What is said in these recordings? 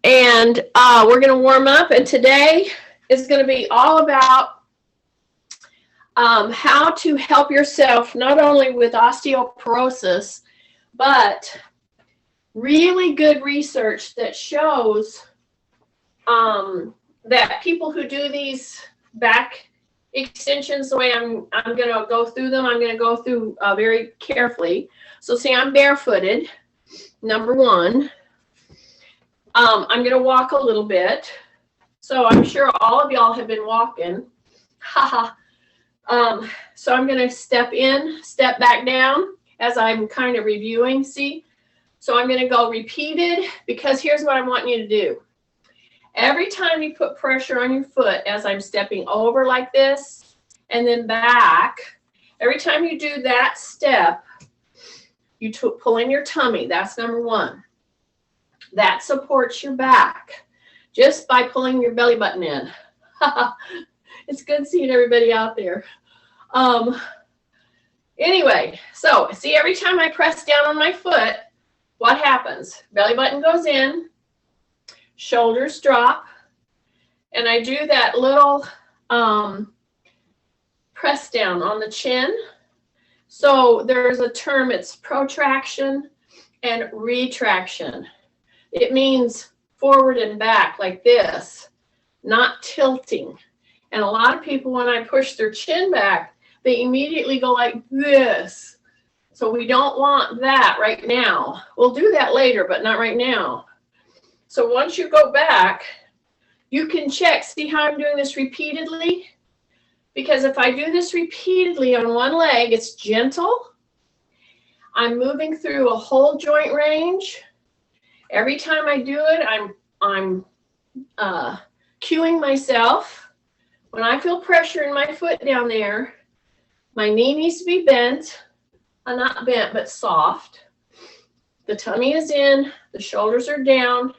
And we're going to warm up. And today is going to be all about how to help yourself not only with osteoporosis, but really good research that shows that people who do these back extensions, the way I'm going to go through them, I'm going to go through very carefully. So see, I'm barefooted, number one. I'm going to walk a little bit. So I'm sure all of y'all have been walking. So I'm going to step in, step back down as I'm kind of reviewing. See? So I'm going to go repeated, because here's what I want you to do. Every time you put pressure on your foot as I'm stepping over like this and then back, every time you do that step, you pull in your tummy. That's number one. That supports your back just by pulling your belly button in. It's good seeing everybody out there. Anyway, so see, every time I press down on my foot, what happens? Belly button goes in, shoulders drop, and I do that little press down on the chin. So there's a term, it's protraction and retraction. It means forward and back like this, not tilting. And a lot of people, when I push their chin back, they immediately go like this. So we don't want that right now. We'll do that later, but not right now. So once you go back, you can check, see how I'm doing this repeatedly? Because if I do this repeatedly on one leg, it's gentle. I'm moving through a whole joint range. Every time I do it, I'm cueing myself. When I feel pressure in my foot down there, my knee needs to be bent. Not bent, but soft. The tummy is in, the shoulders are down,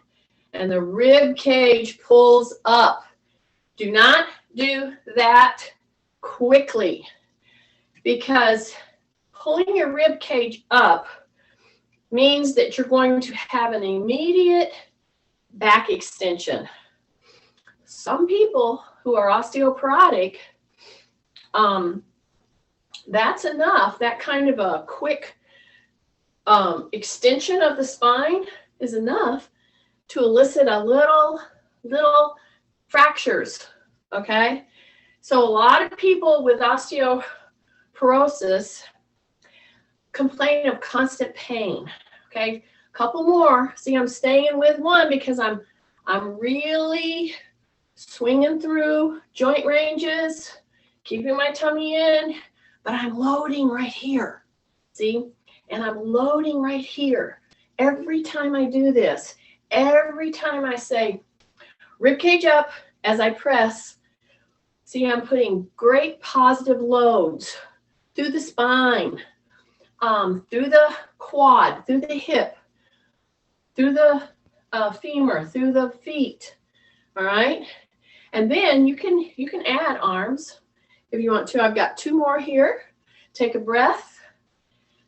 and the rib cage pulls up. Do not do that quickly, because pulling your rib cage up means that you're going to have an immediate back extension. Some people who are osteoporotic, that's enough. That kind of a quick extension of the spine is enough to elicit a little fractures, okay? So a lot of people with osteoporosis complain of constant pain, okay? A couple more. See, I'm staying with one because I'm really swinging through joint ranges, keeping my tummy in, but I'm loading right here, see? And I'm loading right here. Every time I do this, every time I say rib cage up as I press, see, I'm putting great positive loads through the spine, through the quad, through the hip, through the femur, through the feet, all right? And then you can add arms if you want to. I've got two more here. Take a breath.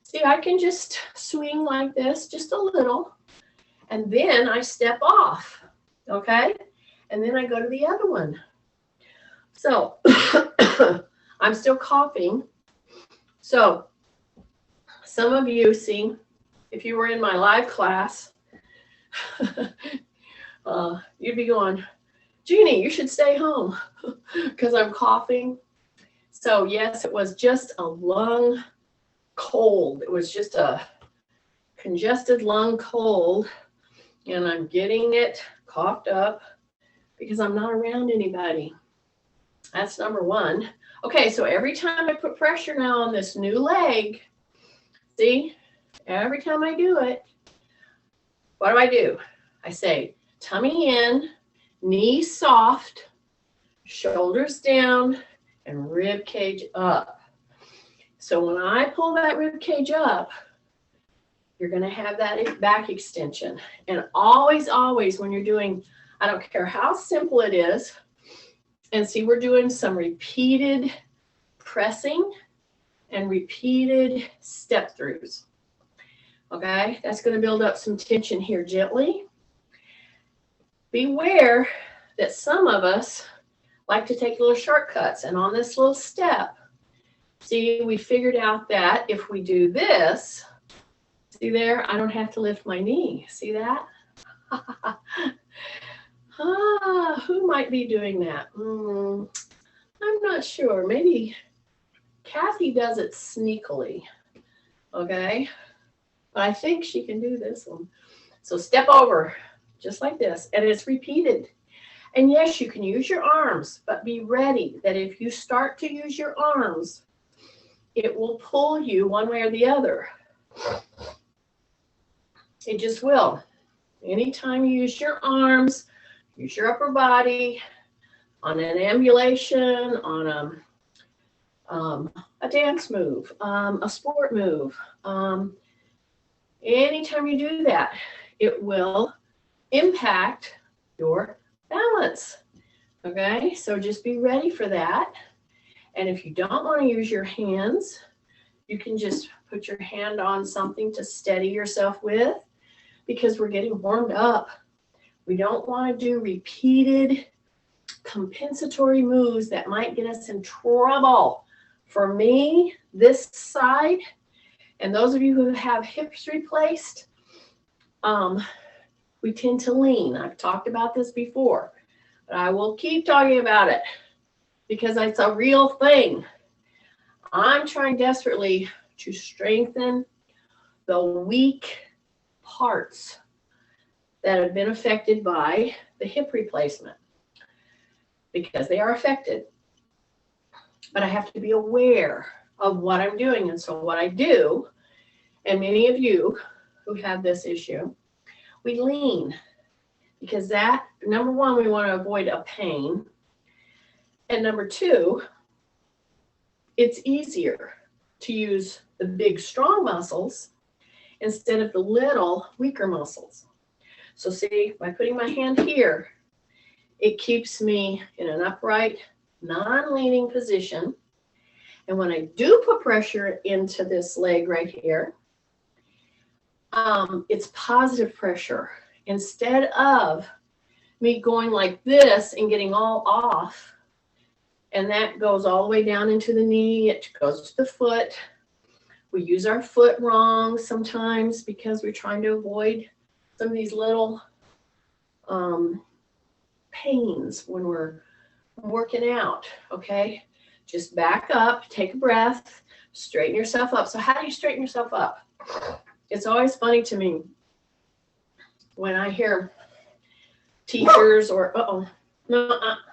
See, I can just swing like this, just a little, and then I step off, okay? And then I go to the other one. So I'm still coughing. So some of you, see, if you were in my live class, you'd be going, Jeannie, you should stay home because I'm coughing. So yes, it was just a lung cold. It was just a congested lung cold, and I'm getting it coughed up because I'm not around anybody. That's number one. Okay, so every time I put pressure now on this new leg, see, every time I do it, what do? I say tummy in, knees soft, shoulders down, and rib cage up. So when I pull that rib cage up, you're going to have that back extension. And always, always when you're doing, I don't care how simple it is, and see, we're doing some repeated pressing and repeated step throughs. Okay, that's going to build up some tension here gently. beware that some of us like to take little shortcuts. And on this little step, see, we figured out that if we do this, see there, I don't have to lift my knee. See that? Who might be doing that? I'm not sure. Maybe Kathy does it sneakily. Okay? But I think she can do this one. So step over, just like this, and it's repeated. And yes, you can use your arms, but be ready that if you start to use your arms, it will pull you one way or the other. It just will. Anytime you use your arms, use your upper body on an ambulation, on a dance move, a sport move. Anytime you do that, it will impact your balance. Okay, so just be ready for that. And if you don't want to use your hands, you can just put your hand on something to steady yourself with, because we're getting warmed up. We don't want to do repeated compensatory moves that might get us in trouble. For me, this side, and those of you who have hips replaced, we tend to lean. I've talked about this before, but I will keep talking about it because it's a real thing. I'm trying desperately to strengthen the weak parts that have been affected by the hip replacement, because they are affected. But I have to be aware of what I'm doing. And so what I do, and many of you who have this issue, we lean, because that, number one, we want to avoid a pain. And number two, it's easier to use the big, strong muscles instead of the little, weaker muscles. So see, by putting my hand here, it keeps me in an upright, non-leaning position. And when I do put pressure into this leg right here, it's positive pressure. Instead of me going like this and getting all off, and that goes all the way down into the knee, it goes to the foot. We use our foot wrong sometimes because we're trying to avoid some of these little pains when we're working out, okay? Just back up, take a breath, straighten yourself up. So how do you straighten yourself up? It's always funny to me when I hear teachers or, no,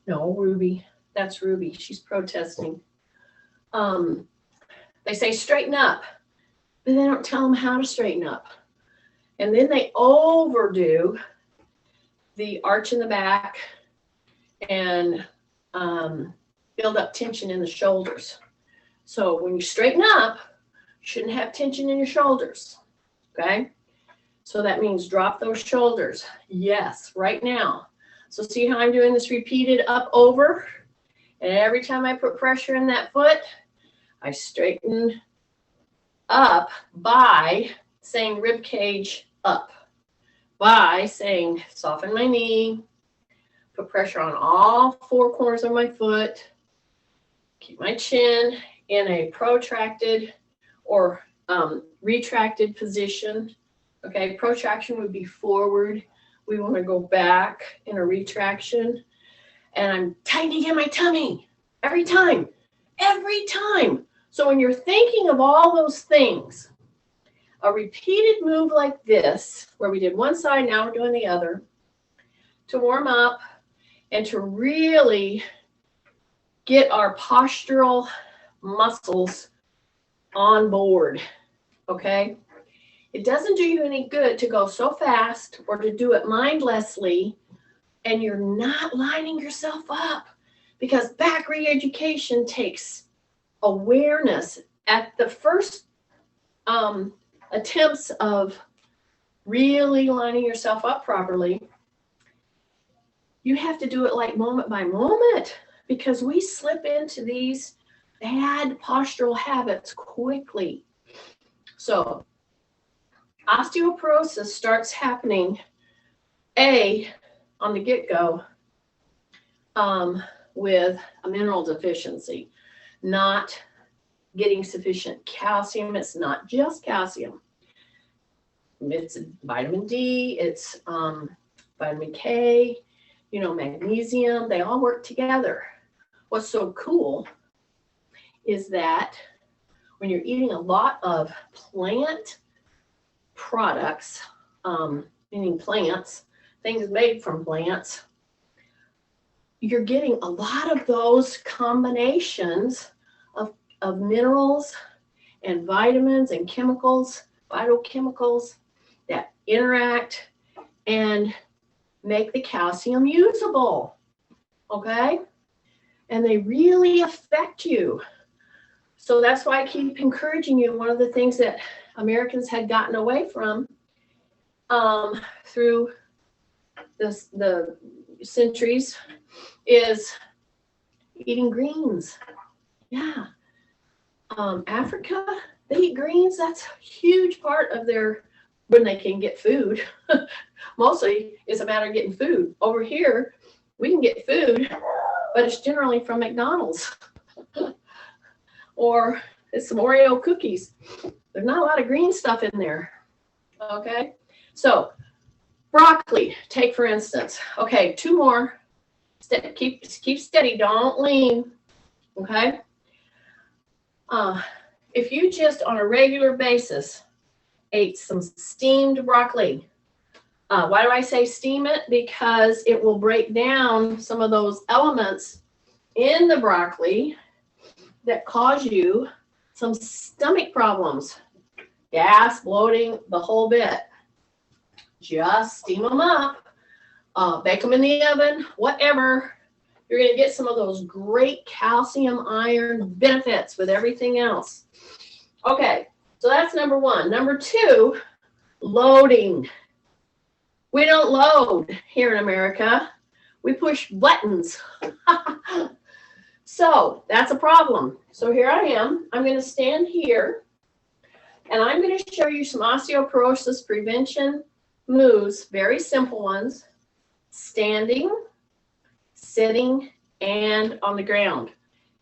Ruby, that's Ruby, she's protesting. They say straighten up, but they don't tell them how to straighten up. And then they overdo the arch in the back and build up tension in the shoulders. So when you straighten up, you shouldn't have tension in your shoulders, okay? So that means drop those shoulders. Yes, right now. So see how I'm doing this repeated up, over? And every time I put pressure in that foot, I straighten up by saying rib cage up, by saying soften my knee, put pressure on all four corners of my foot, keep my chin in a protracted or retracted position. Okay, protraction would be forward. We want to go back in a retraction. And I'm tightening in my tummy every time. So when you're thinking of all those things, a repeated move like this, where we did one side, now we're doing the other, to warm up and to really get our postural muscles on board, okay? It doesn't do you any good to go so fast or to do it mindlessly and you're not lining yourself up, because back re-education takes awareness. At the first attempts of really lining yourself up properly, you have to do it like moment by moment, because we slip into these bad postural habits quickly. So osteoporosis starts happening on the get-go with a mineral deficiency, not getting sufficient calcium. It's not just calcium. It's vitamin D, it's vitamin K, magnesium. They all work together. What's so cool is that when you're eating a lot of plant products, meaning plants, things made from plants, you're getting a lot of those combinations of minerals and vitamins and chemicals, phytochemicals that interact and make the calcium usable, okay? And they really affect you. So that's why I keep encouraging you. One of the things that Americans had gotten away from through the centuries is eating greens. Yeah. Africa, they eat greens. That's a huge part of their, when they can get food. Mostly it's a matter of getting food. Over here, we can get food, but it's generally from McDonald's or it's some Oreo cookies. There's not a lot of green stuff in there. Okay, so broccoli, take for instance. Okay, 2 more. Keep steady, don't lean. Okay. If you just on a regular basis ate some steamed broccoli, why do I say steam it? Because it will break down some of those elements in the broccoli that cause you some stomach problems, gas, bloating, the whole bit. Just steam them up, bake them in the oven, whatever. You're going to get some of those great calcium, iron benefits with everything else. Okay, so that's number 1. Number 2, loading. We don't load here in America. We push buttons. So that's a problem. So here I am. I'm going to stand here, and I'm going to show you some osteoporosis prevention moves, very simple ones, standing, sitting, and on the ground.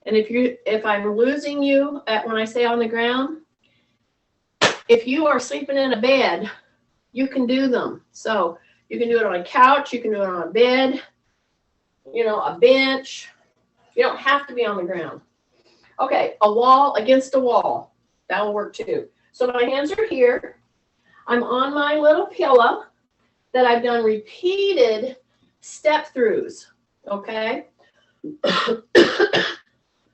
And if I'm losing you when I say on the ground, if you are sleeping in a bed, you can do them. So you can do it on a couch, you can do it on a bed, a bench. You don't have to be on the ground. Okay, a wall against a wall. That will work too. So my hands are here. I'm on my little pillow that I've done repeated step throughs. Okay.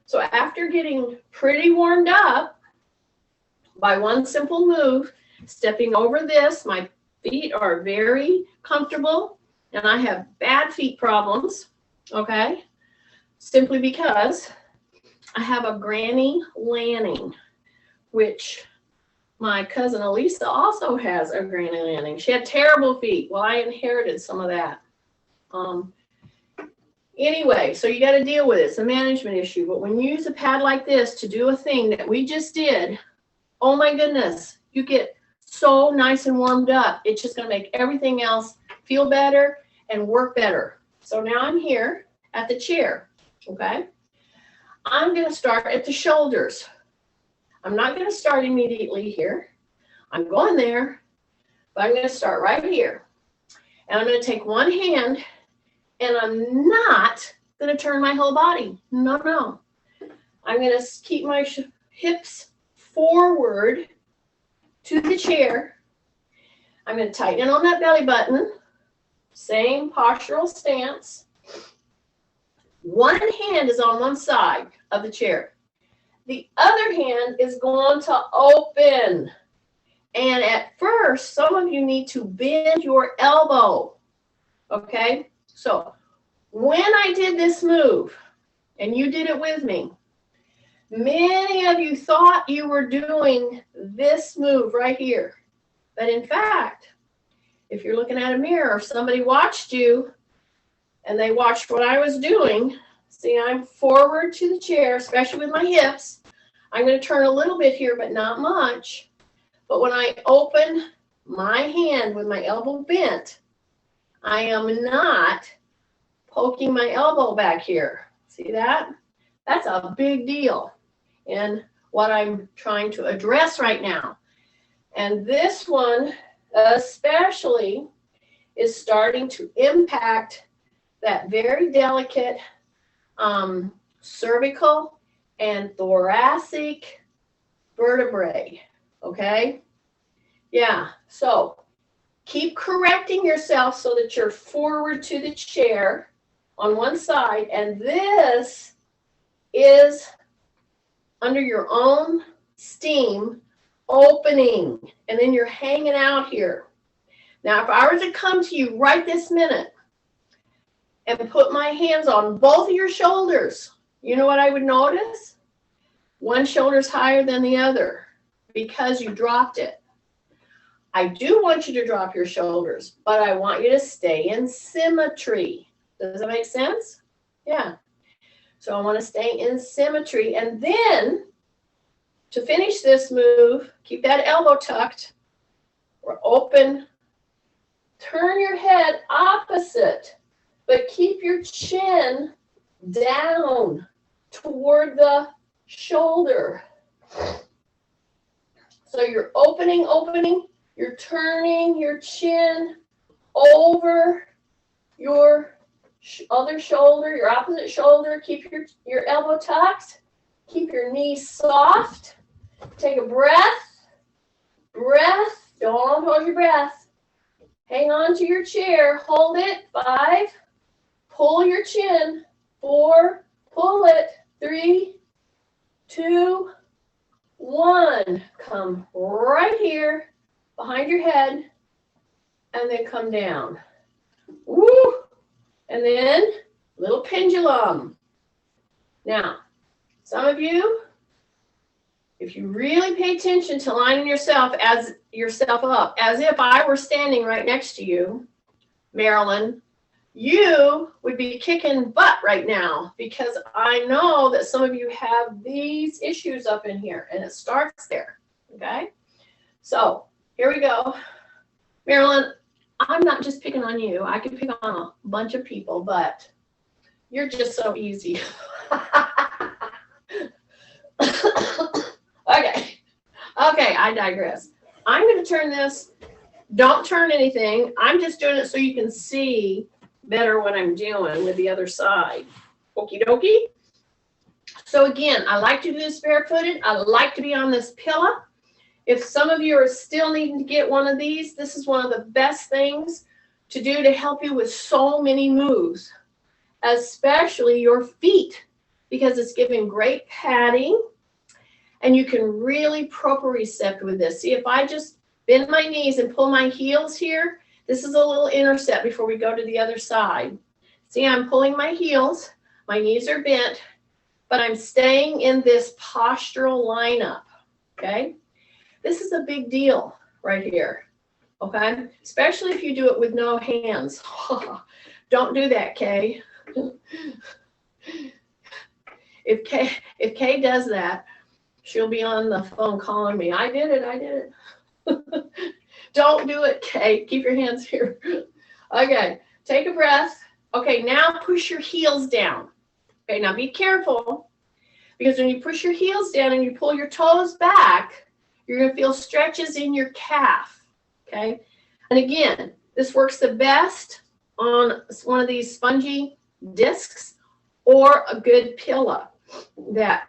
So after getting pretty warmed up by one simple move, stepping over this, my feet are very comfortable and I have bad feet problems. Okay. Simply because I have a granny landing, which my cousin Elisa also has a granny landing. She had terrible feet. Well, I inherited some of that. Anyway, so you got to deal with it. It's a management issue. But when you use a pad like this to do a thing that we just did, oh my goodness, you get so nice and warmed up. It's just going to make everything else feel better and work better. So now I'm here at the chair. Okay. I'm going to start at the shoulders. I'm not going to start immediately here. I'm going there, but I'm going to start right here. And I'm going to take one hand, and I'm not going to turn my whole body. No. I'm going to keep my hips forward to the chair. I'm going to tighten on that belly button. Same postural stance. One hand is on one side of the chair. The other hand is going to open. And at first, some of you need to bend your elbow. Okay? So when I did this move, and you did it with me, many of you thought you were doing this move right here. But in fact, if you're looking at a mirror, if somebody watched you, and they watched what I was doing, see, I'm forward to the chair, especially with my hips. I'm going to turn a little bit here, but not much. But when I open my hand with my elbow bent, I am not poking my elbow back here. See that? That's a big deal in what I'm trying to address right now. And this one especially is starting to impact that very delicate cervical and thoracic vertebrae, okay? Yeah, so keep correcting yourself so that you're forward to the chair on one side, and this is under your own steam opening, and then you're hanging out here. Now, if I were to come to you right this minute and put my hands on both of your shoulders, you know what I would notice? One shoulder's higher than the other because you dropped it. I do want you to drop your shoulders, but I want you to stay in symmetry. Does that make sense? Yeah. So I want to stay in symmetry. And then to finish this move, keep that elbow tucked or open. Turn your head opposite, but keep your chin down toward the shoulder. So you're opening, you're turning your chin over your other shoulder, your opposite shoulder. Keep your elbow tucked. Keep your knees soft. Take a breath. Breath. Don't hold your breath. Hang on to your chair. Hold it. 5. Pull your chin. 4. Pull it. 3, 2, 1. Come right here behind your head and then come down. Woo! And then little pendulum. Now, some of you, if you really pay attention to lining yourself up, as if I were standing right next to you, Marilyn, you would be kicking butt right now, because I know that some of you have these issues up in here, and it starts there, okay? So here we go. Marilyn, I'm not just picking on you. I could pick on a bunch of people, but you're just so easy. Okay, I digress. I'm going to turn this. Don't turn anything. I'm just doing it so you can see better what I'm doing with the other side. Okie dokie. So again, I like to do this barefooted. I like to be on this pillow. If some of you are still needing to get one of these, this is one of the best things to do to help you with so many moves, especially your feet, because it's giving great padding, and you can really propriocept with this. See, if I just bend my knees and pull my heels here, this is a little intercept before we go to the other side. See, I'm pulling my heels, my knees are bent, but I'm staying in this postural lineup, okay? This is a big deal right here, okay? Especially if you do it with no hands. Don't do that, Kay. If Kay does that, she'll be on the phone calling me. I did it. Don't do it, Kay. Keep your hands here. Okay, take a breath. Okay, now push your heels down. Okay, now be careful, because when you push your heels down and you pull your toes back, you're going to feel stretches in your calf, okay? And again, this works the best on one of these spongy discs or a good pillow that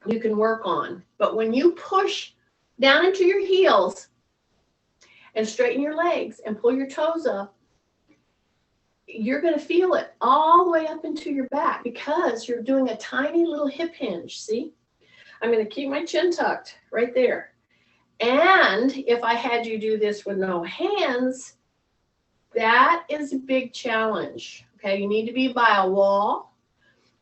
you can work on. But when you push down into your heels and straighten your legs and pull your toes up, you're going to feel it all the way up into your back, because you're doing a tiny little hip hinge, see? I'm going to keep my chin tucked right there. And if I had you do this with no hands, that is a big challenge. Okay, you need to be by a wall,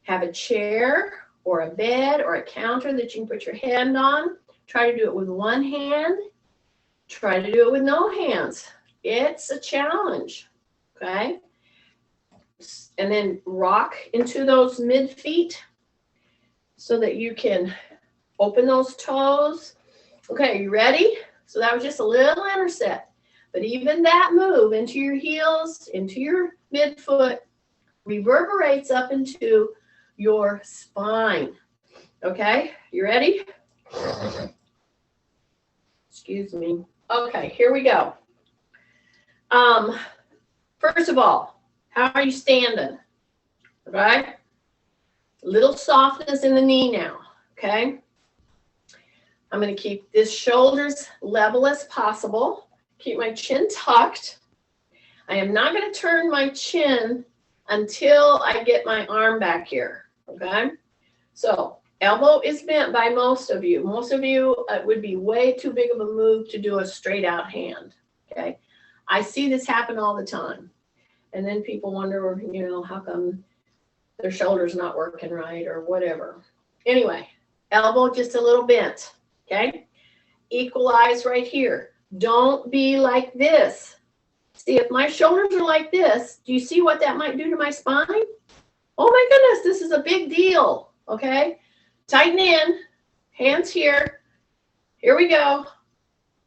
have a chair or a bed or a counter that you can put your hand on. Try to do it with one hand. Try to do it with no hands. It's a challenge. Okay, and then rock into those mid feet so that you can open those toes. Okay, you ready? So that was just a little intercept. But even that move into your heels, into your midfoot, reverberates up into your spine. Okay, you ready? Excuse me. Okay, here we go. First of all, how are you standing? Okay, little softness in the knee now. Okay, I'm going to keep this shoulders level as possible. Keep my chin tucked. I am not going to turn my chin until I get my arm back here. Okay, so elbow is bent by most of you. Most of you, it would be way too big of a move to do a straight out hand. Okay, I see this happen all the time. And then people wonder, you know, how come their shoulder's not working right or whatever. Anyway, elbow just a little bent. Okay, equalize right here. Don't be like this. See, if my shoulders are like this, do you see what that might do to my spine? Oh my goodness, this is a big deal. Okay, tighten in, hands here. Here we go.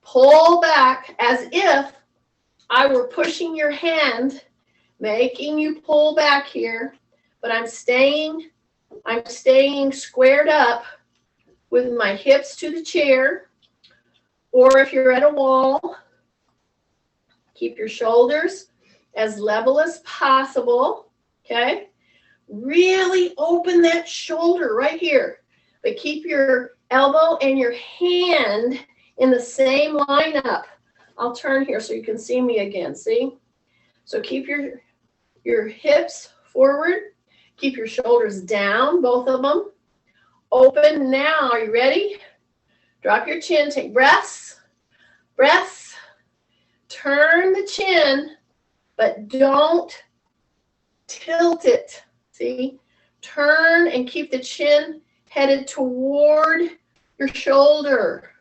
Pull back as if I were pushing your hand, making you pull back here, but I'm staying squared up with my hips to the chair. Or if you're at a wall, keep your shoulders as level as possible. Okay, really open that shoulder right here, but keep your elbow and your hand in the same lineup. I'll turn here so you can see me again. See? So keep your hips forward. Keep your shoulders down, both of them. Open now. Are you ready? Drop your chin. Take breaths. Breaths. Turn the chin, but don't tilt it. See? Turn and keep the chin headed toward your shoulder.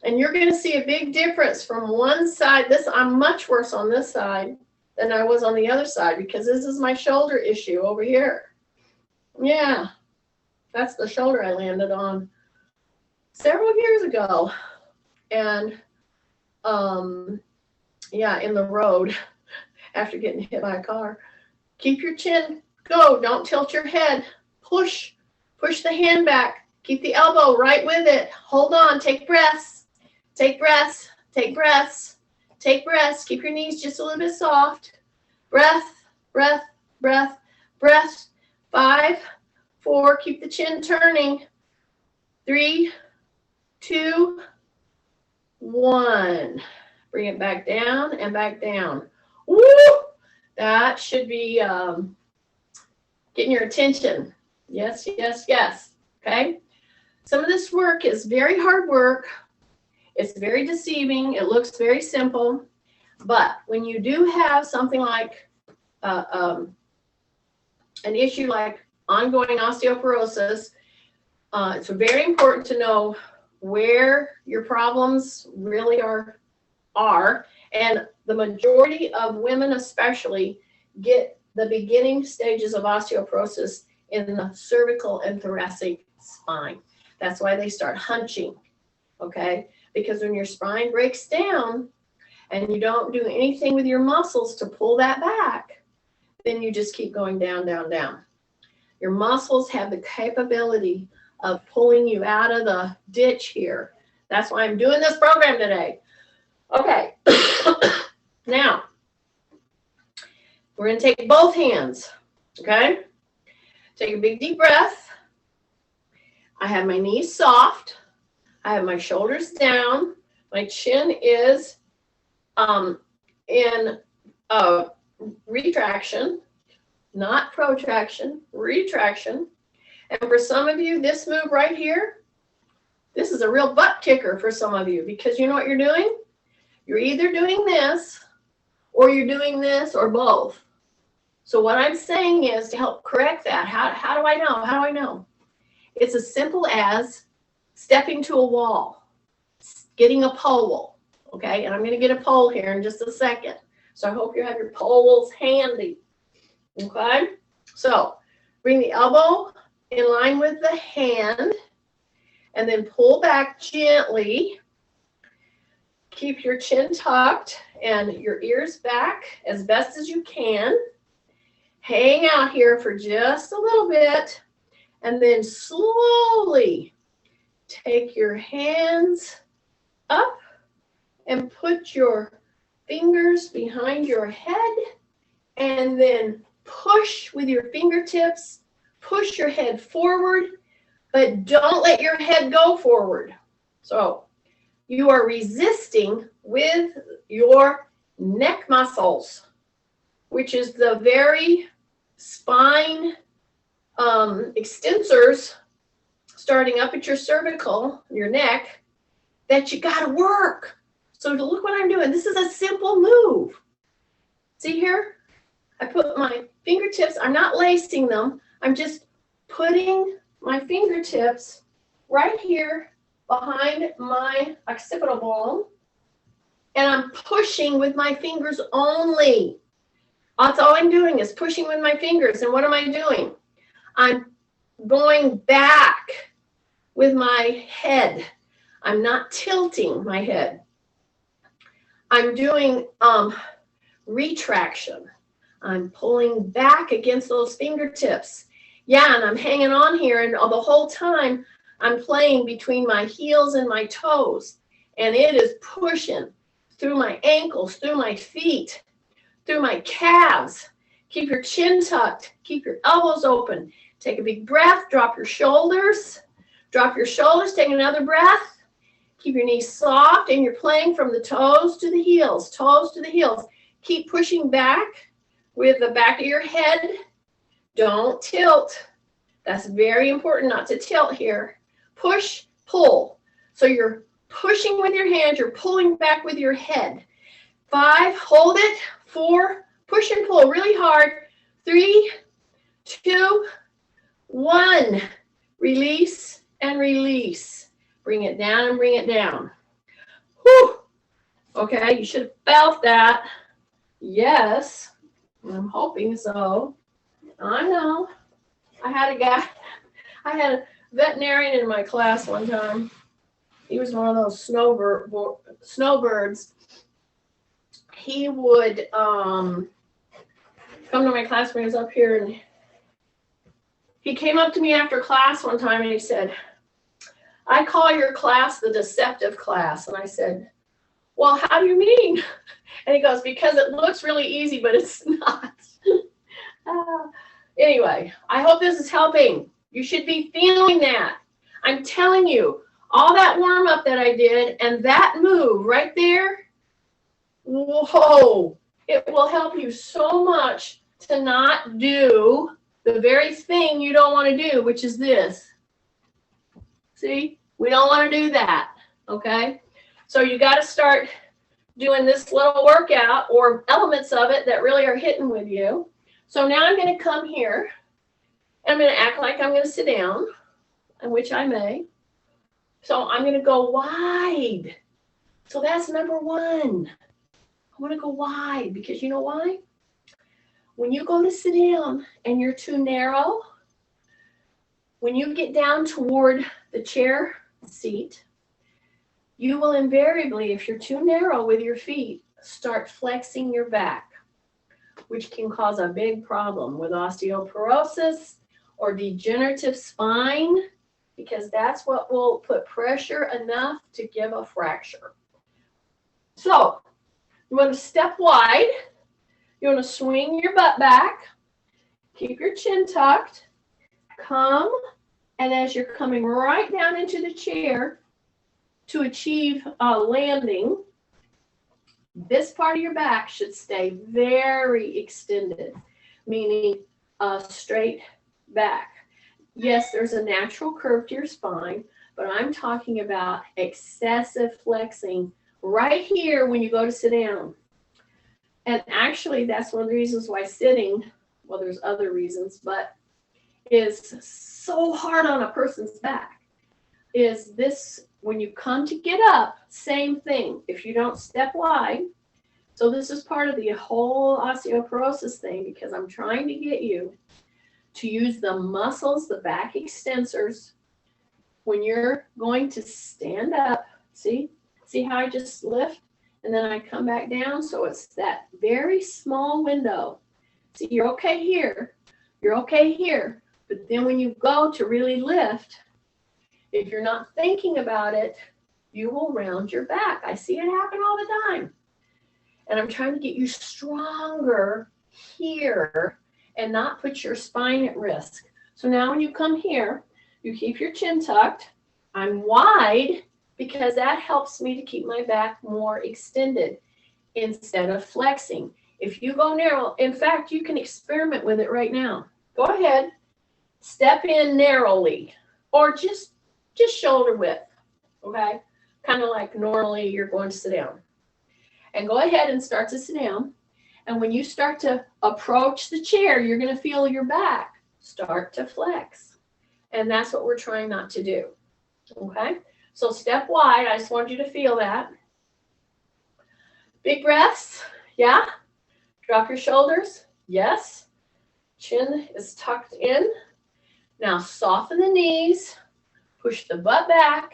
And you're going to see a big difference from one side. I'm much worse on this side than I was on the other side because this is my shoulder issue over here. Yeah, that's the shoulder I landed on several years ago. And yeah, in the road after getting hit by a car. Keep your chin, go, don't tilt your head. Push the hand back. Keep the elbow right with it. Hold on, take breaths. Take breaths, take breaths, take breaths. Keep your knees just a little bit soft. Breath, breath, breath, breath. 5, 4, keep the chin turning. 3, 2, 1. Bring it back down and back down. Woo! That should be getting your attention. Yes, yes, yes. Okay? Some of this work is very hard work. It's very deceiving. It looks very simple. But when you do have something like an issue like ongoing osteoporosis, it's very important to know where your problems really are. And the majority of women especially get the beginning stages of osteoporosis in the cervical and thoracic spine. That's why they start hunching, okay? Because when your spine breaks down and you don't do anything with your muscles to pull that back, then you just keep going down, down, down. Your muscles have the capability of pulling you out of the ditch here. That's why I'm doing this program today. Okay, now we're going to take both hands, okay? Take a big deep breath. I have my knees soft. I have my shoulders down. My chin is in retraction, not protraction, retraction. And for some of you, this move right here, this is a real butt kicker for some of you because you know what you're doing? You're either doing this or you're doing this or both. So what I'm saying is to help correct that, how do I know? How do I know? It's as simple as stepping to a wall, getting a pole, okay? And I'm going to get a pole here in just a second. So I hope you have your poles handy, okay? So bring the elbow in line with the hand and then pull back gently. Keep your chin tucked and your ears back as best as you can. Hang out here for just a little bit, and then slowly take your hands up and put your fingers behind your head, and then push with your fingertips. Push your head forward, but don't let your head go forward. So you are resisting with your neck muscles, which is the very spine extensors starting up at your cervical, your neck, that you got to work. So look what I'm doing. This is a simple move. See here? I put my fingertips, I'm not lacing them. I'm just putting my fingertips right here behind my occipital bone, and I'm pushing with my fingers only. That's all I'm doing is pushing with my fingers. And what am I doing? I'm going back with my head. I'm not tilting my head. I'm doing retraction. I'm pulling back against those fingertips. Yeah, and I'm hanging on here, and the whole time I'm playing between my heels and my toes, and it is pushing through my ankles, through my feet, through my calves. Keep your chin tucked. Keep your elbows open. Take a big breath. Drop your shoulders. Drop your shoulders. Take another breath. Keep your knees soft, and you're playing from the toes to the heels, toes to the heels. Keep pushing back with the back of your head. Don't tilt. That's very important not to tilt here. Push, pull. So you're pushing with your hands, you're pulling back with your head. 5, hold it. 4, push and pull really hard. 3, 2, 1. Release and release. Bring it down and bring it down. Whew. Okay, you should have felt that. Yes, I'm hoping so. I know. I had a veterinarian in my class one time. He was one of those snowbirds. He would come to my class when he was up here, and he came up to me after class one time and he said, "I call your class the deceptive class." And I said, "Well, how do you mean?" And he goes, "Because it looks really easy, but it's not." Anyway, I hope this is helping. You should be feeling that. I'm telling you, all that warm up that I did and that move right there, whoa, it will help you so much to not do the very thing you don't want to do, which is this. See, we don't want to do that, okay? So you got to start doing this little workout or elements of it that really are hitting with you. So now I'm going to come here, and I'm going to act like I'm going to sit down, and which I may. So I'm going to go wide. So that's number 1. I want to go wide because you know why? When you go to sit down and you're too narrow, when you get down toward the chair seat, you will invariably, if you're too narrow with your feet, start flexing your back, which can cause a big problem with osteoporosis or degenerative spine, because that's what will put pressure enough to give a fracture. So you want to step wide. You want to swing your butt back. Keep your chin tucked. Come, and as you're coming right down into the chair to achieve a landing, this part of your back should stay very extended, meaning a straight back. Yes, there's a natural curve to your spine, but I'm talking about excessive flexing right here when you go to sit down. And actually, that's one of the reasons why sitting, well, there's other reasons, but is so hard on a person's back. Is this, when you come to get up, same thing. If you don't step wide, so this is part of the whole osteoporosis thing, because I'm trying to get you to use the muscles, the back extensors, when you're going to stand up. See how I just lift? and then I come back down. So it's that very small window. See, you're okay here. You're okay here. But then when you go to really lift, if you're not thinking about it, you will round your back. I see it happen all the time. And I'm trying to get you stronger here and not put your spine at risk. So now when you come here, you keep your chin tucked. I'm wide because that helps me to keep my back more extended instead of flexing. If you go narrow, in fact, you can experiment with it right now. Go ahead, step in narrowly or just shoulder width, okay? Kind of like normally you're going to sit down. And go ahead and start to sit down. And when you start to approach the chair, you're going to feel your back start to flex. And that's what we're trying not to do, okay? So step wide, I just want you to feel that. Big breaths, yeah. Drop your shoulders, yes. Chin is tucked in. Now soften the knees, push the butt back,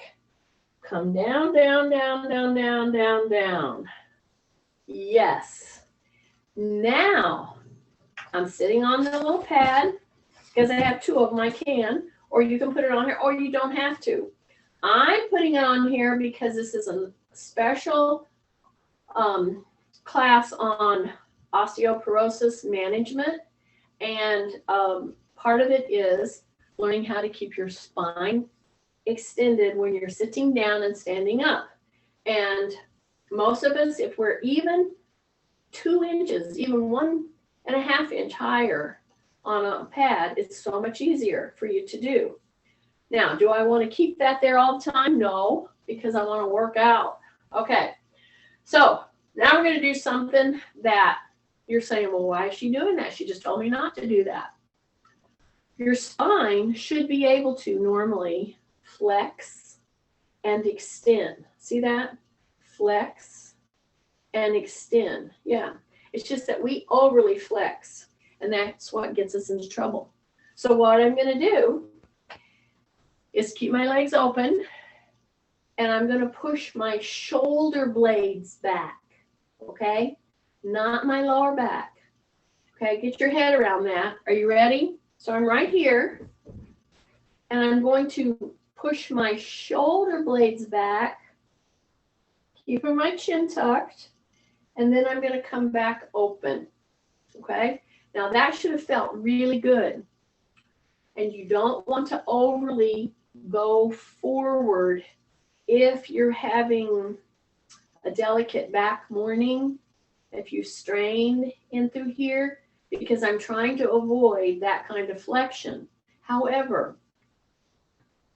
come down, down, down, down, down, down, down. Yes. Now, I'm sitting on the little pad because I have two of them, I can, or you can put it on here, or you don't have to. I'm putting it on here because this is a special class on osteoporosis management, and part of it is learning how to keep your spine extended when you're sitting down and standing up. And most of us, if we're even 2 inches, even 1.5 inch higher on a pad, it's so much easier for you to do. Now, do I want to keep that there all the time? No, because I want to work out. Okay, so now we're going to do something that you're saying, well, why is she doing that? She just told me not to do that. Your spine should be able to normally flex and extend. See that? Flex and extend. Yeah, it's just that we overly flex, and that's what gets us into trouble. So what I'm going to do is keep my legs open, and I'm going to push my shoulder blades back, okay? Not my lower back. Okay, get your head around that. Are you ready? So I'm right here, and I'm going to push my shoulder blades back, keeping my chin tucked, and then I'm going to come back open, okay? Now that should have felt really good, and you don't want to overly go forward if you're having a delicate back morning, if you strain in through here, because I'm trying to avoid that kind of flexion. However,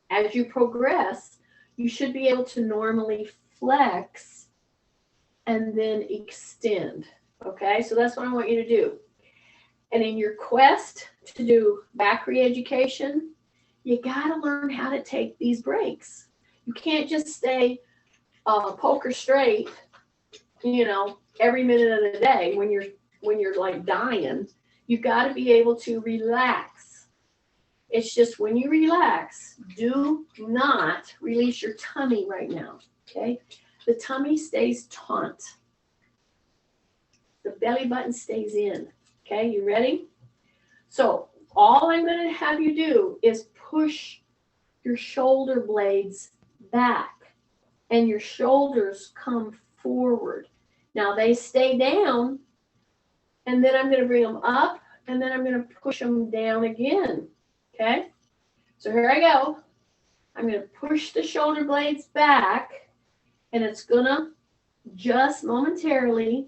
as you progress, you should be able to normally flex and then extend, okay? So that's what I want you to do. And in your quest to do back re-education, you gotta learn how to take these breaks. You can't just stay poker straight, you know, every minute of the day when you're like dying. You got to be able to relax. It's just when you relax, do not release your tummy right now, okay? The tummy stays taut. The belly button stays in, okay? You ready? So all I'm going to have you do is push your shoulder blades back, and your shoulders come forward. Now they stay down, and then I'm going to bring them up, and then I'm going to push them down again, okay? So here I go. I'm going to push the shoulder blades back, and it's going to just momentarily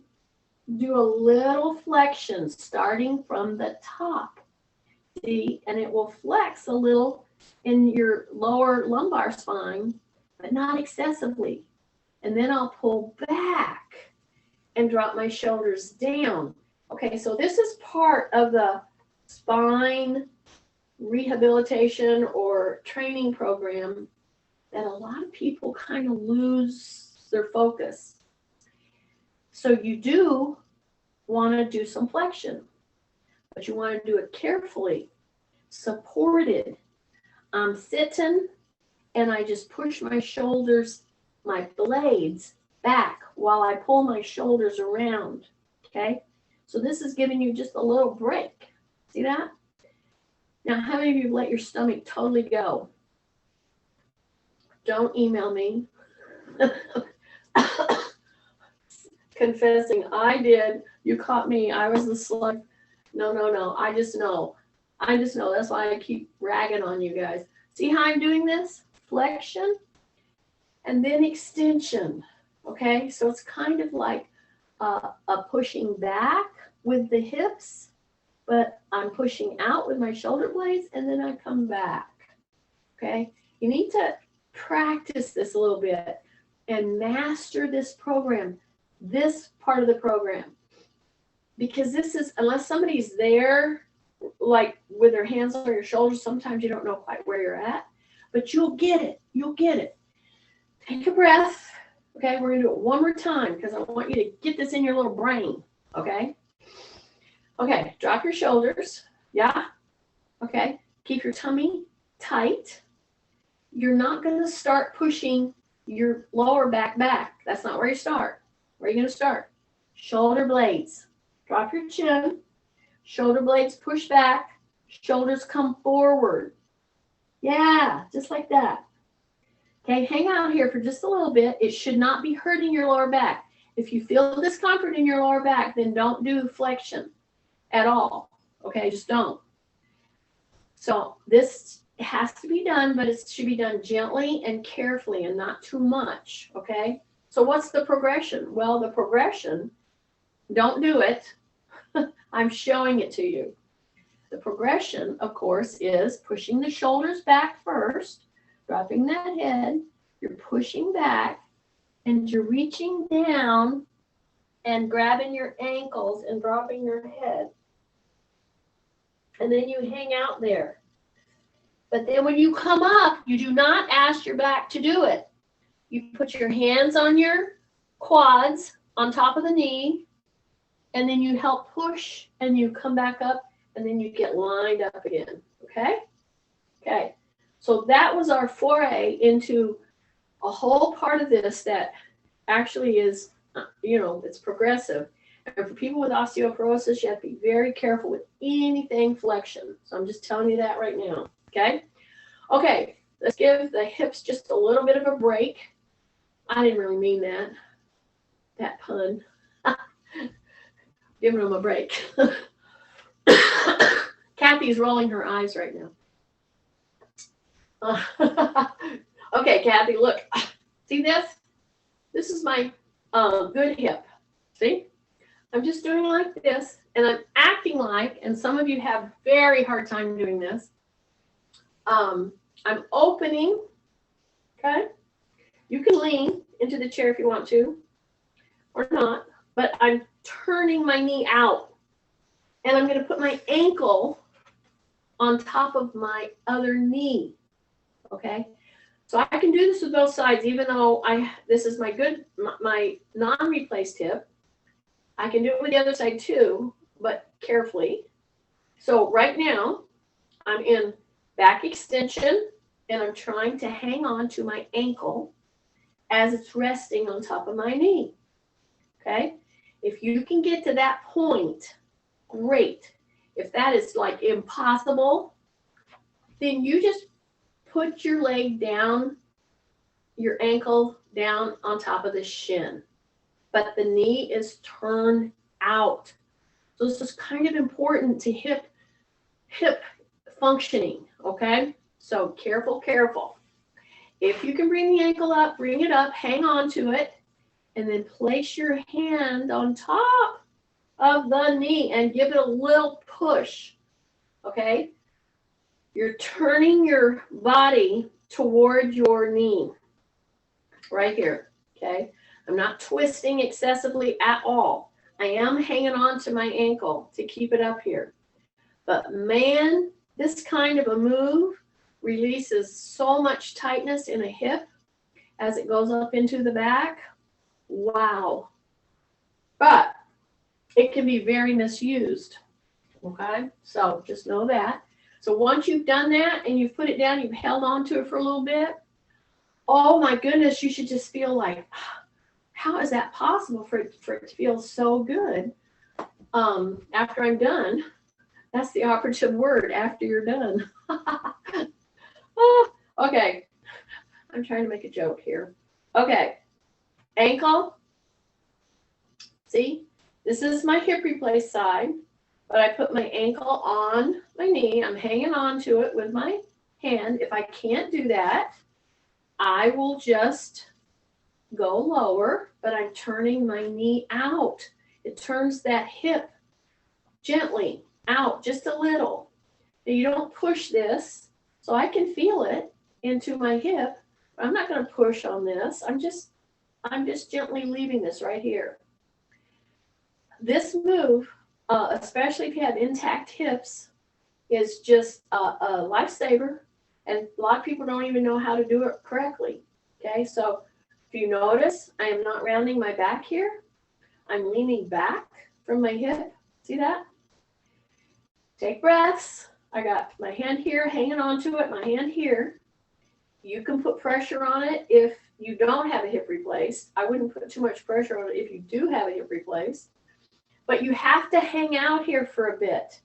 do a little flexion starting from the top. See, and it will flex a little in your lower lumbar spine, but not excessively. And then I'll pull back and drop my shoulders down. Okay, so this is part of the spine rehabilitation or training program that a lot of people kind of lose their focus. So you do want to do some flexion, but you want to do it carefully, supported. I'm sitting, and I just push my shoulders, my blades back while I pull my shoulders around, okay? So this is giving you just a little break. See that? Now, how many of you let your stomach totally go? Don't email me. Confessing, I did. You caught me. I was the slug. No. I just know. That's why I keep ragging on you guys. See how I'm doing this? Flexion and then extension. Okay, so it's kind of like a pushing back with the hips, but I'm pushing out with my shoulder blades, and then I come back. Okay, you need to practice this a little bit and master this program, this part of the program, because this is, unless somebody's there, like with their hands on your shoulders, sometimes you don't know quite where you're at, but you'll get it. You'll get it. Take a breath. Okay, we're going to do it one more time because I want you to get this in your little brain. Okay? Okay, drop your shoulders. Yeah? Okay, keep your tummy tight. You're not going to start pushing your lower back. That's not where you start. Where are you going to start? Shoulder blades. Drop your chin. Shoulder blades push back. Shoulders come forward. Yeah, just like that. Okay, hang out here for just a little bit. It should not be hurting your lower back. If you feel discomfort in your lower back, then don't do flexion at all. Okay, just don't. So this has to be done, but it should be done gently and carefully and not too much. Okay, so what's the progression? Well, the progression, don't do it. I'm showing it to you. The progression, of course, is pushing the shoulders back first, dropping that head, you're pushing back, and you're reaching down and grabbing your ankles and dropping your head. And then you hang out there. But then when you come up, you do not ask your back to do it. You put your hands on your quads on top of the knee, and then you help push, and you come back up, and then you get lined up again. Okay? Okay. So that was our foray into a whole part of this that actually is, it's progressive. And for people with osteoporosis, you have to be very careful with anything flexion. So I'm just telling you that right now. Okay? Okay, let's give the hips just a little bit of a break. I didn't really mean that pun. Giving them a break. Kathy's rolling her eyes right now. Okay, Kathy, look. See this? This is my good hip. See? I'm just doing like this, and I'm acting like, and some of you have very hard time doing this. I'm opening, okay? You can lean into the chair if you want to, or not, but I'm turning my knee out, and I'm going to put my ankle on top of my other knee, okay? So I can do this with both sides, even though this is my non-replaced hip. I can do it with the other side too, but carefully. So right now, I'm in back extension, and I'm trying to hang on to my ankle as it's resting on top of my knee, okay? If you can get to that point, great. If that is like impossible, then you just put your leg down, your ankle down on top of the shin, but the knee is turned out. So this is kind of important to hip functioning, okay? So careful. If you can bring the ankle up, bring it up, hang on to it, and then place your hand on top of the knee and give it a little push, okay? You're turning your body toward your knee right here, okay? I'm not twisting excessively at all. I am hanging on to my ankle to keep it up here. But man, this kind of a move releases so much tightness in a hip as it goes up into the back. Wow. But it can be very misused, okay? So just know that. So once you've done that and you've put it down, you've held on to it for a little bit, oh my goodness, you should just feel like how is that possible for it to feel so good after I'm done? That's the operative word, after you're done. Oh, okay, I'm trying to make a joke here. Okay, ankle. See, this is my hip replaced side, but I put my ankle on my knee. I'm hanging on to it with my hand. If I can't do that, I will just go lower, but I'm turning my knee out. It turns that hip gently out just a little. Now you don't push this, so I can feel it into my hip. I'm not going to push on this. I'm just gently leaving this right here. This move, especially if you have intact hips, is just a lifesaver, and a lot of people don't even know how to do it correctly. Okay, so if you notice, I am not rounding my back here. I'm leaning back from my hip. See that? Take breaths. I got my hand here, hanging on to it, my hand here. You can put pressure on it if you don't have a hip replaced. I wouldn't put too much pressure on it if you do have a hip replaced. But you have to hang out here for a bit.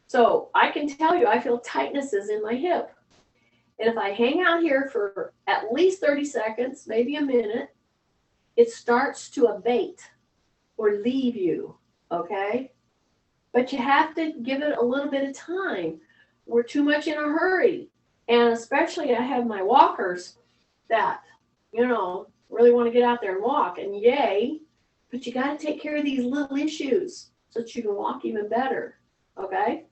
So I can tell you, I feel tightnesses in my hip. And if I hang out here for at least 30 seconds, maybe a minute, it starts to abate or leave you, okay? But you have to give it a little bit of time. We're too much in a hurry. And especially I have my walkers that, really want to get out there and walk, and yay, but you got to take care of these little issues so that you can walk even better, okay?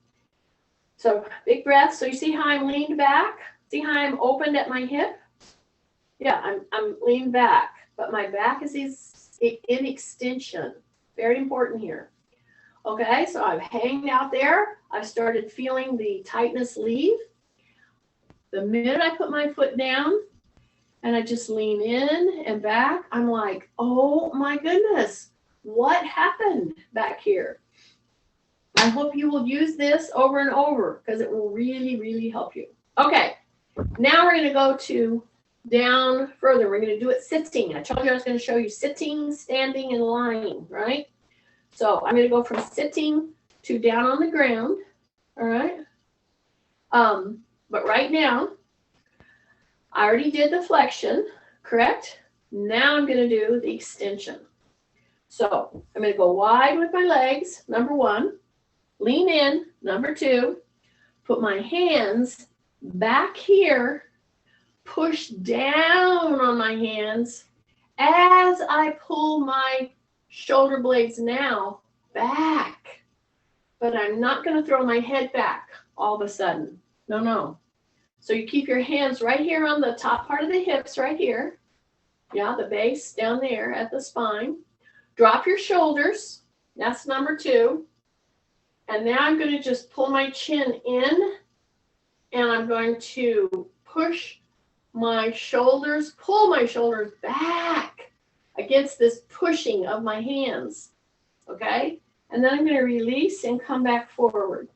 So big breath. So you see how I'm leaned back? See how I'm opened at my hip? Yeah, I'm leaned back, but my back is in extension. Very important here. Okay, so I've hanged out there. I started feeling the tightness leave. The minute I put my foot down and I just lean in and back, I'm like, oh my goodness, what happened back here? I hope you will use this over and over because it will really, really help you. Okay, now we're going to go to down further. We're going to do it sitting. I told you I was going to show you sitting, standing, and lying, right? So I'm going to go from sitting to down on the ground, all right? But right now, I already did the flexion, correct? Now I'm going to do the extension. So I'm going to go wide with my legs, number one. Lean in, number two. Put my hands back here. Push down on my hands as I pull my shoulder blades now back. But I'm not going to throw my head back all of a sudden. No. So you keep your hands right here on the top part of the hips right here. Yeah, the base down there at the spine. Drop your shoulders. That's number two. And now I'm going to just pull my chin in, and I'm going to push my shoulders, pull my shoulders back against this pushing of my hands, okay? And then I'm going to release and come back forward,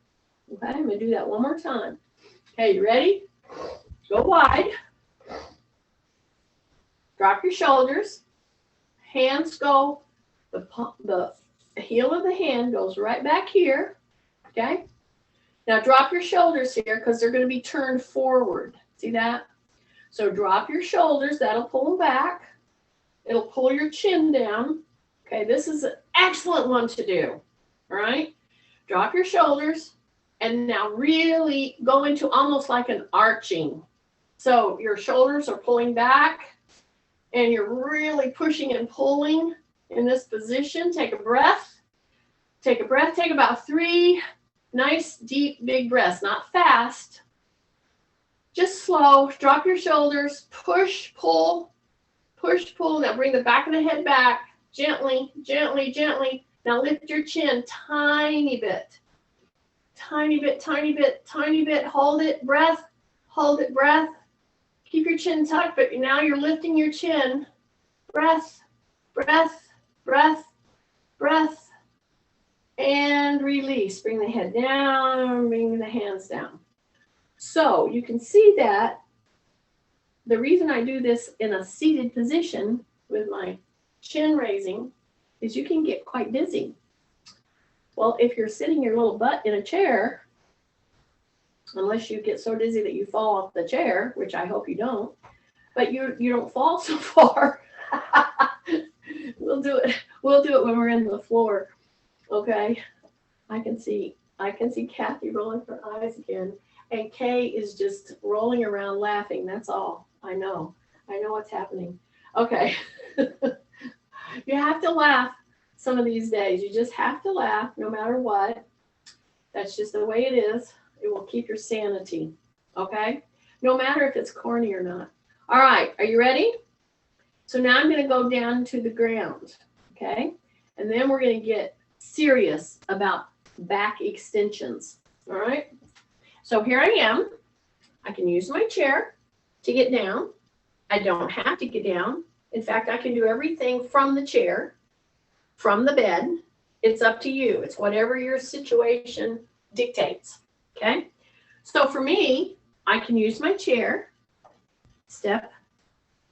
okay? I'm going to do that one more time. Okay, you ready? Go wide. Drop your shoulders. Hands go, the heel of the hand goes right back here, okay? Now drop your shoulders here because they're going to be turned forward. See that? So drop your shoulders. That'll pull them back. It'll pull your chin down. Okay, this is an excellent one to do. All right? Drop your shoulders and now really go into almost like an arching. So your shoulders are pulling back and you're really pushing and pulling in this position. Take a breath. Take a breath. Take about 3 nice, deep, big breaths. Not fast. Just slow. Drop your shoulders. Push, pull. Push, pull. Now bring the back of the head back. Gently, gently, gently. Now lift your chin tiny bit. Tiny bit, tiny bit, tiny bit. Hold it. Breath. Hold it. Breath. Keep your chin tucked, but now you're lifting your chin. Breath, breath, breath, breath. And release. Bring the head down. Bring the hands down. So you can see that the reason I do this in a seated position with my chin raising is you can get quite dizzy. Well, if you're sitting your little butt in a chair, unless you get so dizzy that you fall off the chair, which I hope you don't, but you don't fall so far. We'll do it when we're in the floor. Okay. I can see Kathy rolling her eyes again. And Kay is just rolling around laughing. That's all. I know what's happening. Okay. You have to laugh some of these days. You just have to laugh no matter what. That's just the way it is. It will keep your sanity. Okay? No matter if it's corny or not. All right. Are you ready? So now I'm going to go down to the ground. Okay? And then we're going to get serious about back extensions. All right? So here I am. I can use my chair to get down. I don't have to get down. In fact, I can do everything from the chair, from the bed. It's up to you. It's whatever your situation dictates. Okay? So for me, I can use my chair, step,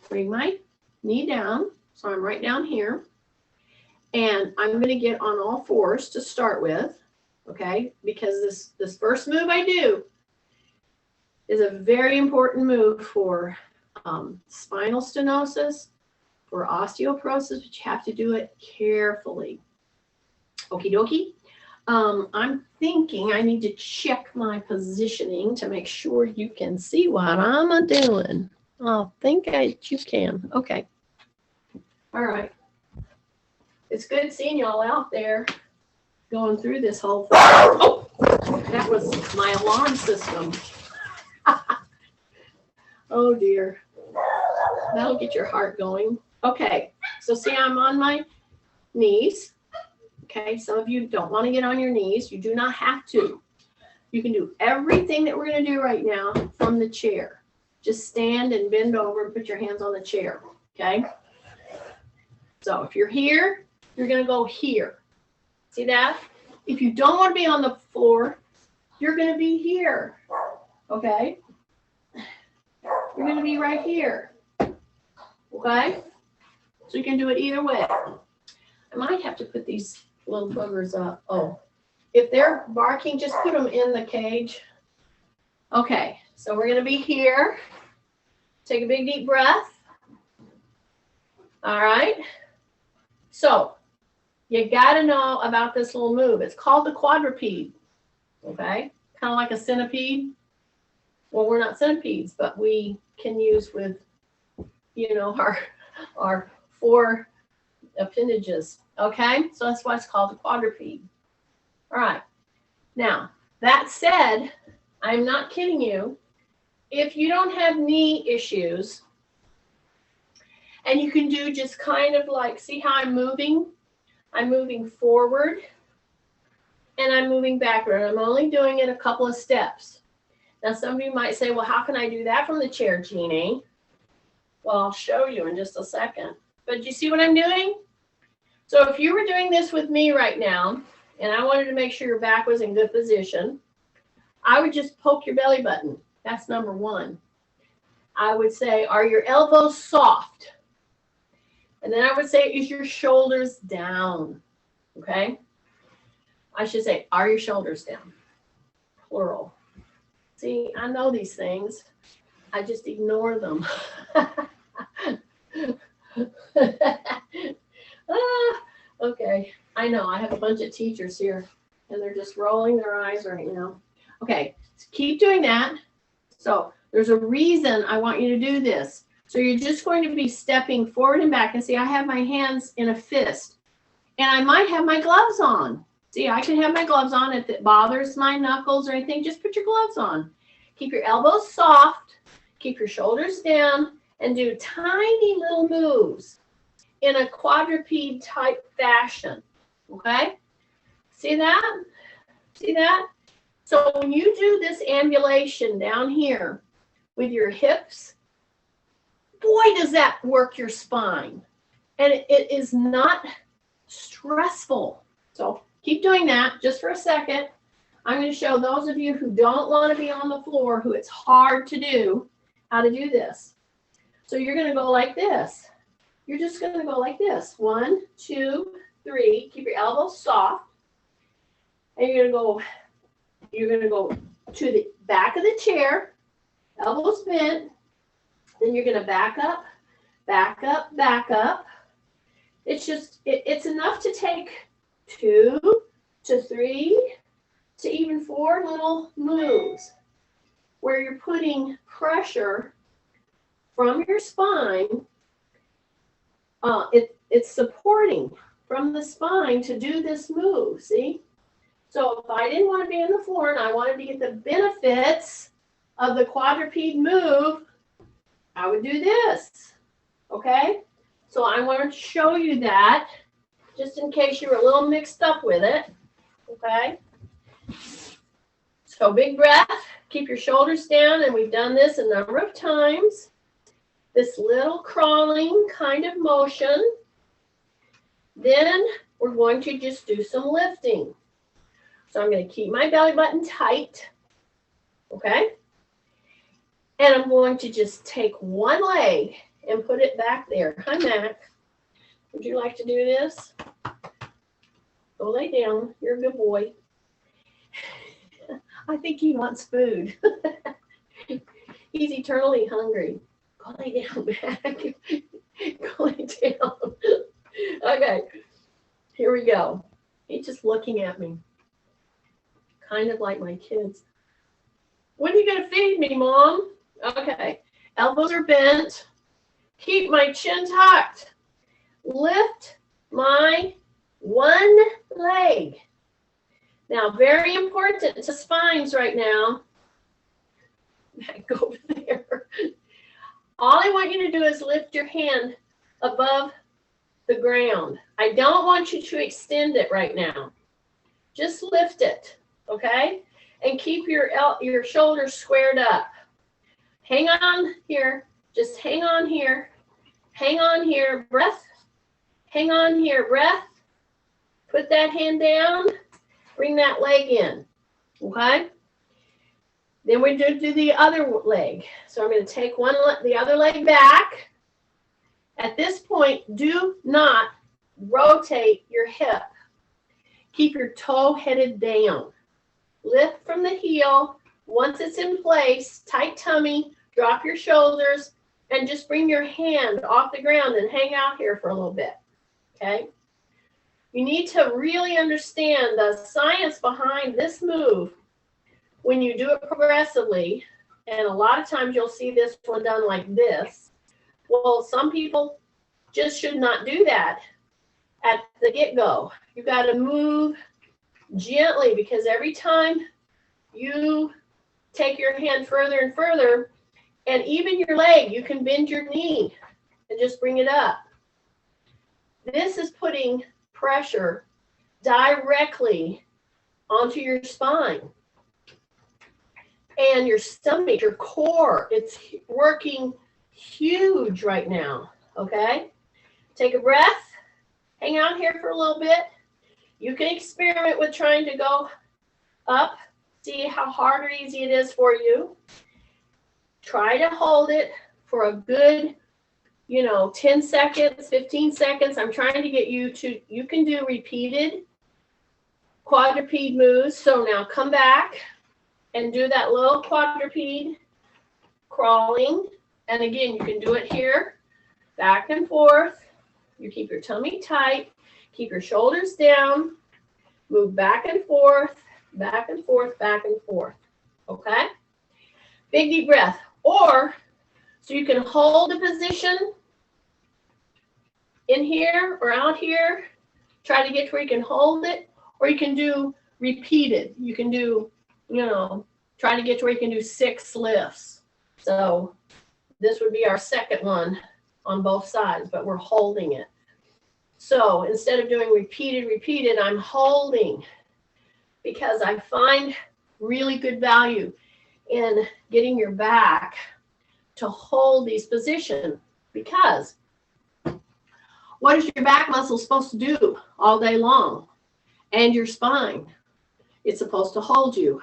bring my knee down. So I'm right down here. And I'm going to get on all fours to start with. Okay? Because this first move I do is a very important move for spinal stenosis, for osteoporosis, but you have to do it carefully. Okie dokie. I'm thinking I need to check my positioning to make sure you can see what I'm doing. I think you can. Okay. All right. It's good seeing y'all out there going through this whole thing. Oh, that was my alarm system. Oh dear. That'll get your heart going. Okay, so see, I'm on my knees. Okay, some of you don't want to get on your knees. You do not have to. You can do everything that we're going to do right now from the chair. Just stand and bend over and put your hands on the chair. Okay? So if you're here, you're going to go here. See that? If you don't want to be on the floor, you're going to be here. Okay? You're going to be right here. Okay? So you can do it either way. I might have to put these little boogers up. Oh, if they're barking, just put them in the cage. Okay, so we're going to be here. Take a big deep breath. All right. So you got to know about this little move. It's called the quadruped. Okay? Kind of like a centipede. Well, we're not centipedes, but we can use with, our 4 appendages. Okay? So that's why it's called a quadruped. All right. Now, that said, I'm not kidding you. If you don't have knee issues, and you can do just kind of like, see how I'm moving? I'm moving forward, and I'm moving backward. I'm only doing it a couple of steps. Now, some of you might say, well, how can I do that from the chair, Jeannie? Well, I'll show you in just a second. But you see what I'm doing? So if you were doing this with me right now, and I wanted to make sure your back was in good position, I would just poke your belly button. That's number 1. I would say, are your elbows soft? And then I would say, is your shoulders down? Okay? I should say, are your shoulders down? Plural. See, I know these things. I just ignore them. Okay, I know. I have a bunch of teachers here, and they're just rolling their eyes right now. Okay, so keep doing that. So there's a reason I want you to do this. So you're just going to be stepping forward and back. And see, I have my hands in a fist. And I might have my gloves on. See, I can have my gloves on. If it bothers my knuckles or anything, just put your gloves on. Keep your elbows soft. Keep your shoulders down. And do tiny little moves in a quadruped type fashion. Okay? See that? See that? So when you do this ambulation down here with your hips, boy, does that work your spine. And it is not stressful. So keep doing that just for a second. I'm going to show those of you who don't want to be on the floor, who it's hard to do, how to do this. So you're going to go like this. you're just going to go like this. 1, 2, 3. Keep your elbows soft. And you're going to go to the back of the chair, elbows bent. Then you're going to back up, back up, back up. It's just, it's enough to take 2 to 3 to even 4 little moves where you're putting pressure from your spine. It's supporting from the spine to do this move, see? So if I didn't want to be on the floor and I wanted to get the benefits of the quadruped move, I would do this, okay? So I wanted to show you that just in case you were a little mixed up with it, okay? So big breath, keep your shoulders down, and we've done this a number of times. This little crawling kind of motion. Then we're going to just do some lifting. So I'm going to keep my belly button tight, okay? And I'm going to just take one leg and put it back there. Hi, Mac. Would you like to do this? Go lay down. You're a good boy. I think he wants food. He's eternally hungry. Go lay down, Mac. Go lay down. Okay, here we go. He's just looking at me. Kind of like my kids. When are you going to feed me, Mom? Okay, elbows are bent. Keep my chin tucked. Lift my one leg. Now, very important to spines right now. Go over there. All I want you to do is lift your hand above the ground. I don't want you to extend it right now. Just lift it, okay? And keep your shoulders squared up. Hang on here. Just hang on here. Hang on here. Breath. Hang on here. Breath. Put that hand down. Bring that leg in, okay? Then we do the other leg. So I'm going to take the other leg back. At this point, do not rotate your hip. Keep your toe headed down. Lift from the heel. Once it's in place, tight tummy, drop your shoulders, and just bring your hand off the ground and hang out here for a little bit, okay? You need to really understand the science behind this move when you do it progressively, and a lot of times you'll see this one done like this. Well, some people just should not do that at the get-go. You got to move gently, because every time you take your hand further and further, and even your leg, you can bend your knee and just bring it up. This is putting pressure directly onto your spine and your stomach, your core. It's working huge right now, okay? Take a breath, hang out here for a little bit. You can experiment with trying to go up, see how hard or easy it is for you. Try to hold it for a good 10 seconds, 15 seconds. I'm trying to get you to, you can do repeated quadruped moves. So now come back and do that little quadruped crawling. And again, you can do it here, back and forth. You keep your tummy tight, keep your shoulders down, move back and forth, back and forth, back and forth. Okay? Big deep breath. Or, so you can hold the position in here or out here. Try to get to where you can hold it. Or you can do repeated. You can do, try to get to where you can do 6 lifts. So this would be our second one on both sides, but we're holding it. So instead of doing repeated, I'm holding, because I find really good value in getting your back to hold these positions, because what is your back muscle supposed to do all day long? And your spine, it's supposed to hold you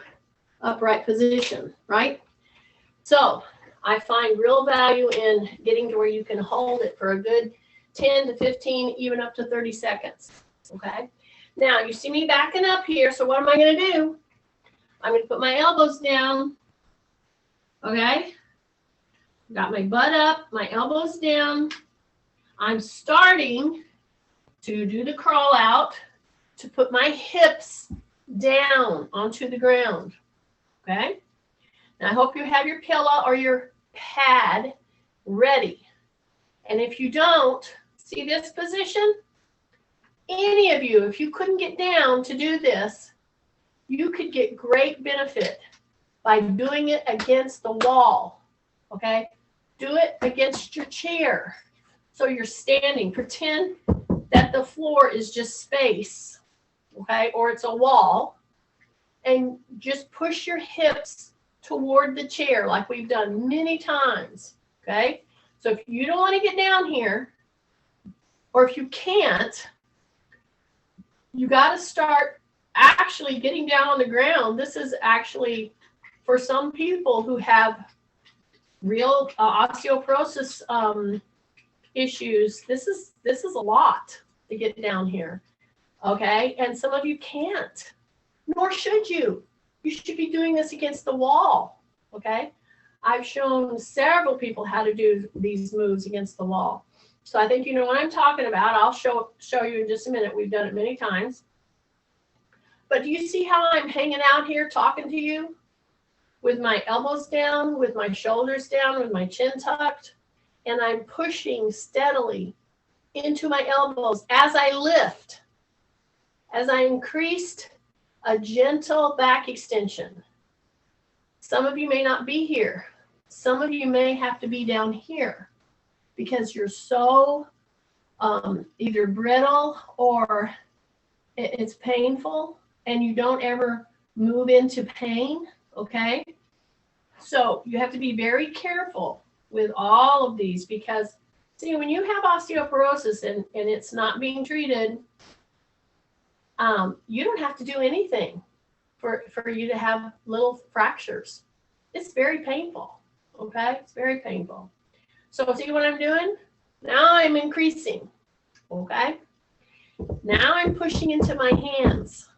upright position, right? So I find real value in getting to where you can hold it for a good 10 to 15, even up to 30 seconds. Okay. Now you see me backing up here. So what am I going to do? I'm going to put my elbows down. Okay. Got my butt up, my elbows down. I'm starting to do the crawl out to put my hips down onto the ground. Okay. And I hope you have your pillow or your pad ready. And if you don't, see this position? Any of you, if you couldn't get down to do this, you could get great benefit by doing it against the wall. Okay? Do it against your chair. So you're standing. Pretend that the floor is just space. Okay? Or it's a wall. And just push your hips toward the chair like we've done many times. Okay? So if you don't want to get down here, or if you can't, you got to start actually getting down on the ground. This is actually for some people who have real osteoporosis issues. This is a lot to get down here. Okay? And some of you can't, nor should you. You should be doing this against the wall. Okay? I've shown several people how to do these moves against the wall. So I think you know what I'm talking about. I'll show you in just a minute. We've done it many times. But do you see how I'm hanging out here talking to you? With my elbows down, with my shoulders down, with my chin tucked. And I'm pushing steadily into my elbows as I lift. As I increased a gentle back extension. Some of you may not be here. Some of you may have to be down here because you're so either brittle or it's painful and you don't ever move into pain, okay? So you have to be very careful with all of these because, see, when you have osteoporosis and it's not being treated, you don't have to do anything for you to have little fractures. It's very painful, okay? It's very painful. So see what I'm doing? Now I'm increasing, okay? Now I'm pushing into my hands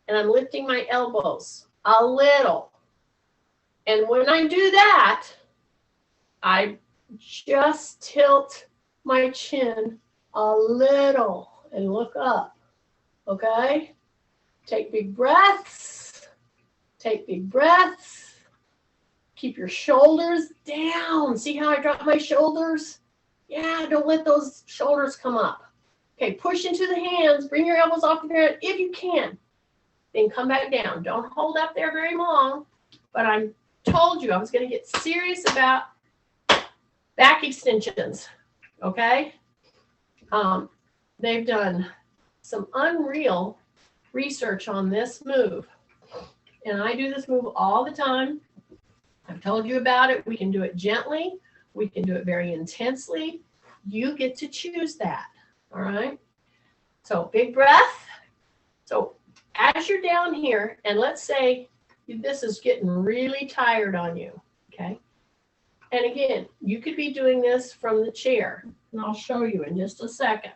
and I'm lifting my elbows a little. And when I do that, I just tilt my chin a little and look up, okay? Take big breaths. Take big breaths. Keep your shoulders down. See how I drop my shoulders? Yeah, don't let those shoulders come up. Okay, push into the hands. Bring your elbows off the ground if you can. Then come back down. Don't hold up there very long. But I told you I was going to get serious about back extensions. Okay? They've done some unreal research on this move. And I do this move all the time. I've told you about it. We can do it gently. We can do it very intensely. You get to choose that. All right. So big breath. So as you're down here, and let's say this is getting really tired on you. Okay. And again, you could be doing this from the chair. And I'll show you in just a second.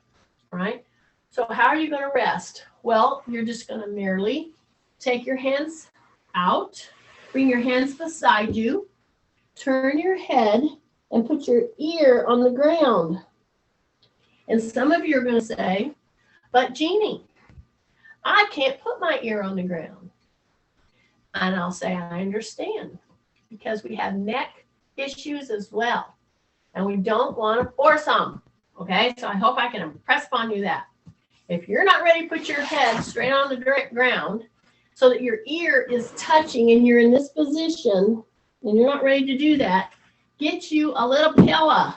All right. So how are you going to rest? Well, you're just going to merely take your hands out. Bring your hands beside you, turn your head, and put your ear on the ground. And some of you are going to say, but Jeannie, I can't put my ear on the ground. And I'll say, I understand, because we have neck issues as well. And we don't want to force them. Okay, so I hope I can impress upon you that. If you're not ready to put your head straight on the ground, so that your ear is touching and you're in this position and you're not ready to do that, get you a little pillow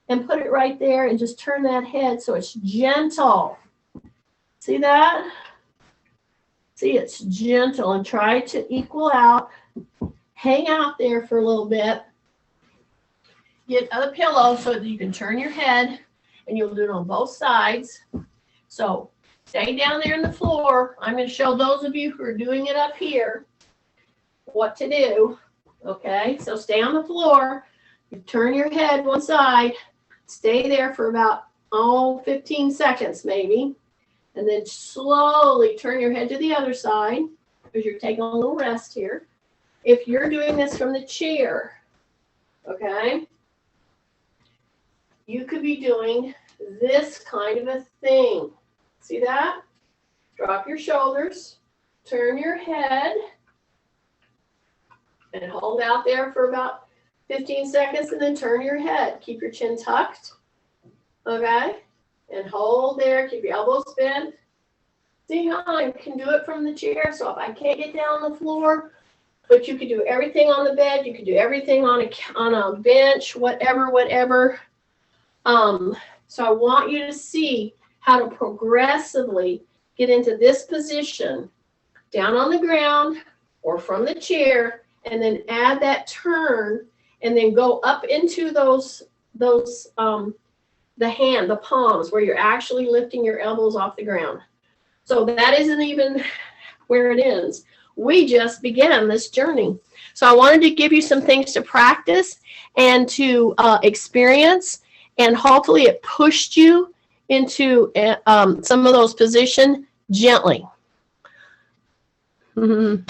and put it right there and just turn that head so it's gentle. See that? See, it's gentle and try to equal out. Hang out there for a little bit. Get a pillow so that you can turn your head and you'll do it on both sides. So stay down there on the floor. I'm going to show those of you who are doing it up here what to do. Okay, so stay on the floor. You turn your head one side. Stay there for about 15 seconds maybe. And then slowly turn your head to the other side because you're taking a little rest here. If you're doing this from the chair, okay, you could be doing this kind of a thing. See that? Drop your shoulders, turn your head, and hold out there for about 15 seconds, and then turn your head. Keep your chin tucked, okay? And hold there, keep your elbows bent. See how I can do it from the chair? So if I can't get down on the floor, but you can do everything on the bed, you can do everything on a bench, whatever. So I want you to see how to progressively get into this position, down on the ground or from the chair, and then add that turn, and then go up into the palms where you're actually lifting your elbows off the ground. So that isn't even where it ends. We just began this journey. So I wanted to give you some things to practice and to experience, and hopefully it pushed you into some of those positions gently.